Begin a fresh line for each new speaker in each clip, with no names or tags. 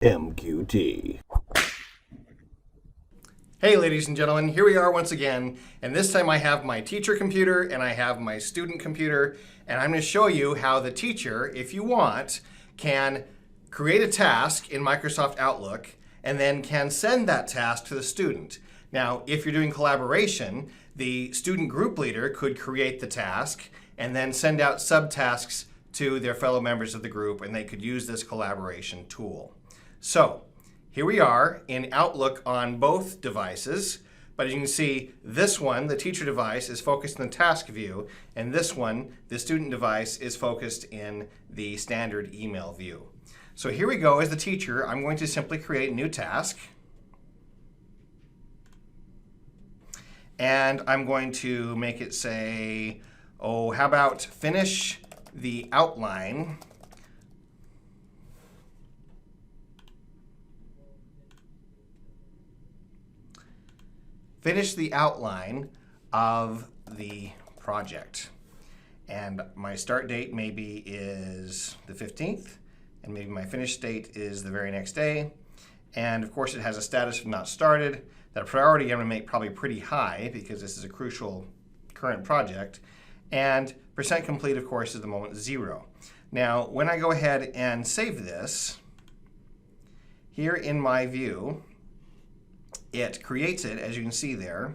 MQT.
Hey ladies and gentlemen, here we are once again, and this time I have my teacher computer and I have my student computer, and I'm going to show you how the teacher, if you want, can create a task in Microsoft Outlook and then can send that task to the student. Now, if you're doing collaboration, the student group leader could create the task and then send out subtasks to their fellow members of the group, and they could use this collaboration tool. So, here we are in Outlook on both devices, but as you can see, this one, the teacher device, is focused in the task view, and this one, the student device, is focused in the standard email view. So here we go. As the teacher, I'm going to simply create a new task, and I'm going to make it say, oh, how about finish the outline of the project. And my start date maybe is the 15th, and maybe my finish date is the very next day. And of course it has a status of not started. That priority I'm going to make probably pretty high because this is a crucial current project. And percent complete, of course, is the moment 0. Now, when I go ahead and save this, here in my view, it creates it, as you can see there.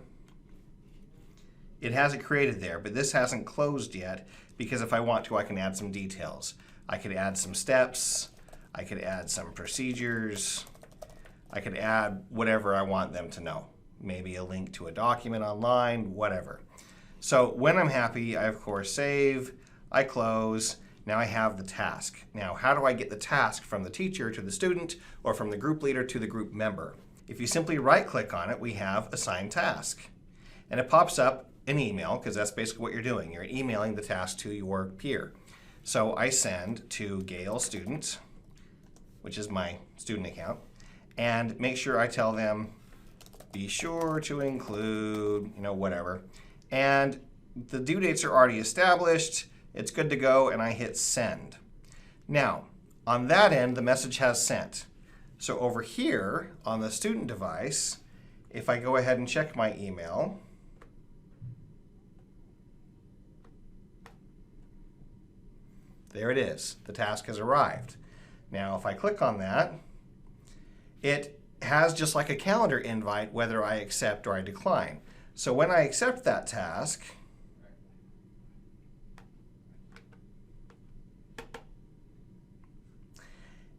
It has it created there, but this hasn't closed yet because if I want to, I can add some details. I could add some steps. I could add some procedures. I could add whatever I want them to know. Maybe a link to a document online, whatever. So when I'm happy, I of course save, I close. Now I have the task. Now, how do I get the task from the teacher to the student or from the group leader to the group member? If you simply right-click on it, we have Assign Task. And it pops up an email, because that's basically what you're doing. You're emailing the task to your peer. So I send to Gale Student, which is my student account, and make sure I tell them, be sure to include, whatever. And the due dates are already established. It's good to go, and I hit Send. Now, on that end, the message has sent. So over here on the student device, if I go ahead and check my email, there it is. The task has arrived. Now, if I click on that, it has just like a calendar invite whether I accept or I decline. So when I accept that task,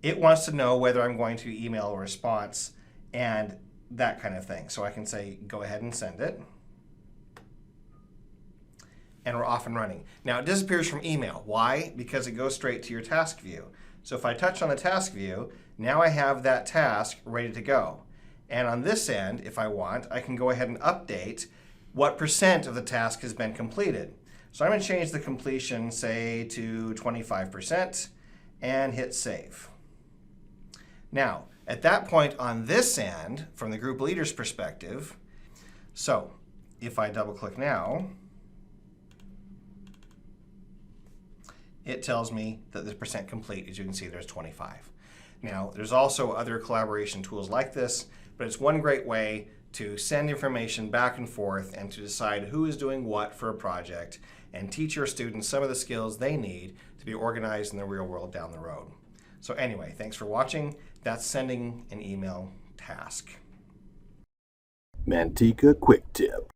it wants to know whether I'm going to email a response and that kind of thing. So I can say, go ahead and send it. And we're off and running. Now, it disappears from email. Why? Because it goes straight to your task view. So if I touch on the task view, now I have that task ready to go. And on this end, if I want, I can go ahead and update what percent of the task has been completed. So I'm going to change the completion, say, to 25% and hit Save. Now, at that point on this end, from the group leader's perspective, so if I double-click now, it tells me that the percent complete. As you can see, there's 25. Now, there's also other collaboration tools like this, but it's one great way to send information back and forth and to decide who is doing what for a project and teach your students some of the skills they need to be organized in the real world down the road. So anyway, thanks for watching. That's sending an email task.
Manteca Quick Tip.